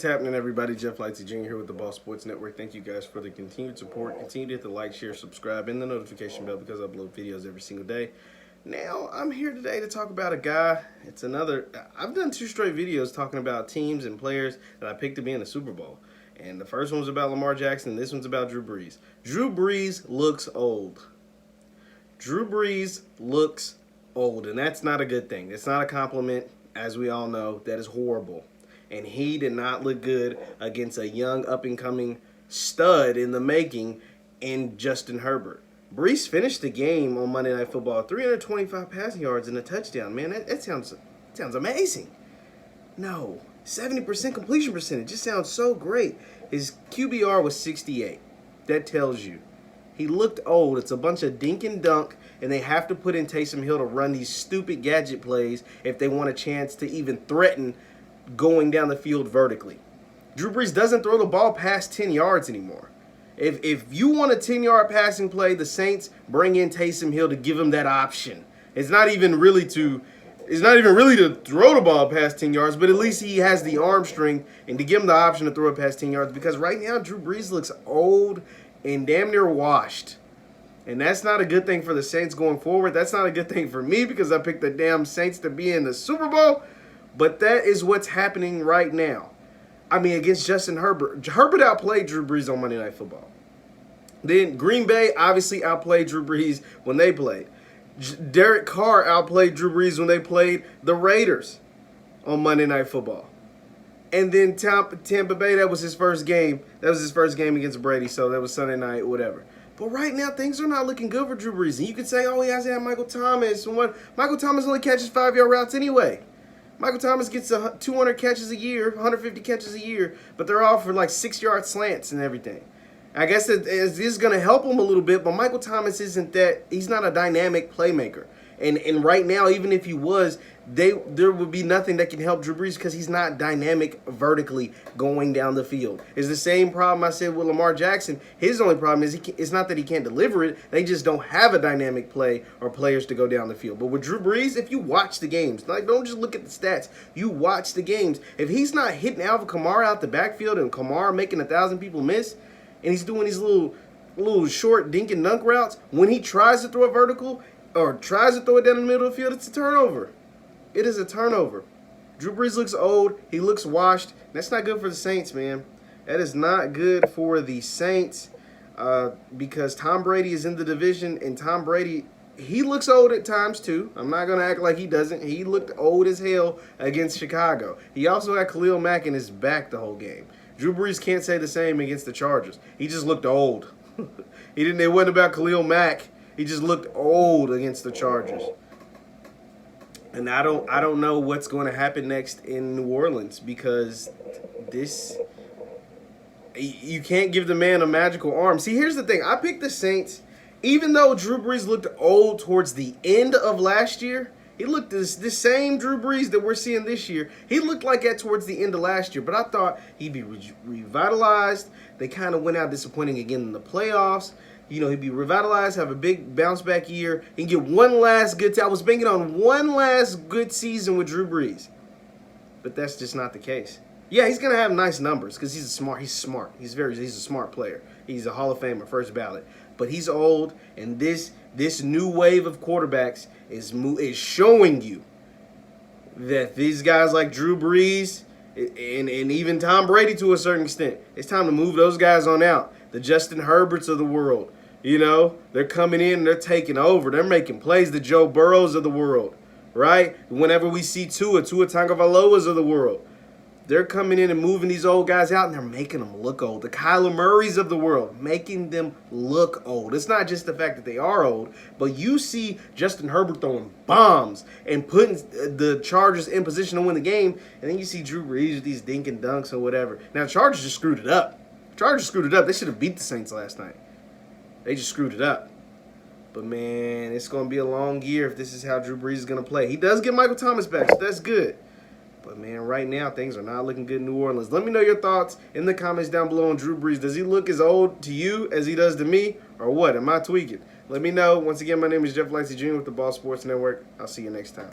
What's happening, everybody? Jeff Lightsy Jr. here with the Ball Sports Network. Thank you guys for the continued support. Continue to hit the like, share, subscribe, and the notification bell because I upload videos every single day. Now, I'm here today to talk about a guy. I've done 2 straight videos talking about teams and players that I picked to be in the Super Bowl. And the first one was about Lamar Jackson, and this one's about Drew Brees. Drew Brees looks old. Drew Brees looks old, and that's not a good thing. It's not a compliment, as we all know. That is horrible. And he did not look good against a young, up-and-coming stud in the making in Justin Herbert. Brees finished the game on Monday Night Football, 325 passing yards and a touchdown. Man, that sounds amazing. No, 70% completion percentage. Just sounds so great. His QBR was 68. That tells you. He looked old. It's a bunch of dink and dunk, and they have to put in Taysom Hill to run these stupid gadget plays if they want a chance to even threaten going down the field vertically. Drew Brees doesn't throw the ball past 10 yards anymore. If you want a 10-yard passing play, the Saints bring in Taysom Hill to give him that option. It's not even really to throw the ball past 10 yards, but at least he has the arm strength and to give him the option to throw it past 10 yards, because right now Drew Brees looks old and damn near washed. And that's not a good thing for the Saints going forward. That's not a good thing for me because I picked the damn Saints to be in the Super Bowl. But that is what's happening right now. I mean, against Justin Herbert. Herbert outplayed Drew Brees on Monday Night Football. Then Green Bay obviously outplayed Drew Brees when they played. Derek Carr outplayed Drew Brees when they played the Raiders on Monday Night Football. And then Tampa Bay, that was his first game. That was his first game against Brady, so that was Sunday night, whatever. But right now, things are not looking good for Drew Brees. And you could say, oh, he hasn't had Michael Thomas. Michael Thomas only catches 5-yard routes anyway. Michael Thomas gets 200 catches a year, 150 catches a year, but they're all for like 6-yard slants and everything. I guess it is going to help him a little bit, but Michael Thomas isn't that. He's not a dynamic playmaker. And right now, even if he was, there would be nothing that can help Drew Brees because he's not dynamic vertically going down the field. It's the same problem I said with Lamar Jackson. His only problem is it's not that he can't deliver it. They just don't have a dynamic play or players to go down the field. But with Drew Brees, if you watch the games, like don't just look at the stats, you watch the games. If he's not hitting Alvin Kamara out the backfield and Kamara making 1,000 people miss, and he's doing these little short dink and dunk routes, when he tries to throw a vertical or tries to throw it down the middle of the field, it's a turnover. It is a turnover. Drew Brees looks old. He looks washed. That's not good for the Saints, man. That is not good for the Saints because Tom Brady is in the division, and Tom Brady, he looks old at times too. I'm not going to act like he doesn't. He looked old as hell against Chicago. He also had Khalil Mack in his back the whole game. Drew Brees can't say the same against the Chargers. He just looked old. It wasn't about Khalil Mack. He just looked old against the Chargers. And I don't know what's going to happen next in New Orleans because you can't give the man a magical arm. See, here's the thing. I picked the Saints. Even though Drew Brees looked old towards the end of last year, he looked this same Drew Brees that we're seeing this year. He looked like that towards the end of last year, but I thought he'd be revitalized. They kind of went out disappointing again in the playoffs. You know, he'd be revitalized, have a big bounce-back year, and get one last good I was banking on one last good season with Drew Brees. But that's just not the case. Yeah, he's going to have nice numbers because he's smart. He's a smart player. He's a Hall of Famer, first ballot. But he's old, and this new wave of quarterbacks is showing you that these guys like Drew Brees and even Tom Brady to a certain extent, it's time to move those guys on out. The Justin Herberts of the world. You know, they're coming in and they're taking over. They're making plays. The Joe Burrows of the world, right? Whenever we see Tua Tagovailoas of the world, they're coming in and moving these old guys out, and they're making them look old. The Kyler Murrays of the world, making them look old. It's not just the fact that they are old, but you see Justin Herbert throwing bombs and putting the Chargers in position to win the game, and then you see Drew Brees with these dink and dunks or whatever. Now, the Chargers just screwed it up. They should have beat the Saints last night. They just screwed it up. But, man, it's going to be a long year if this is how Drew Brees is going to play. He does get Michael Thomas back, so that's good. But, man, right now, things are not looking good in New Orleans. Let me know your thoughts in the comments down below on Drew Brees. Does he look as old to you as he does to me, or what? Am I tweaking? Let me know. Once again, my name is Jeff Lightsy Jr. with the Ball Sports Network. I'll see you next time.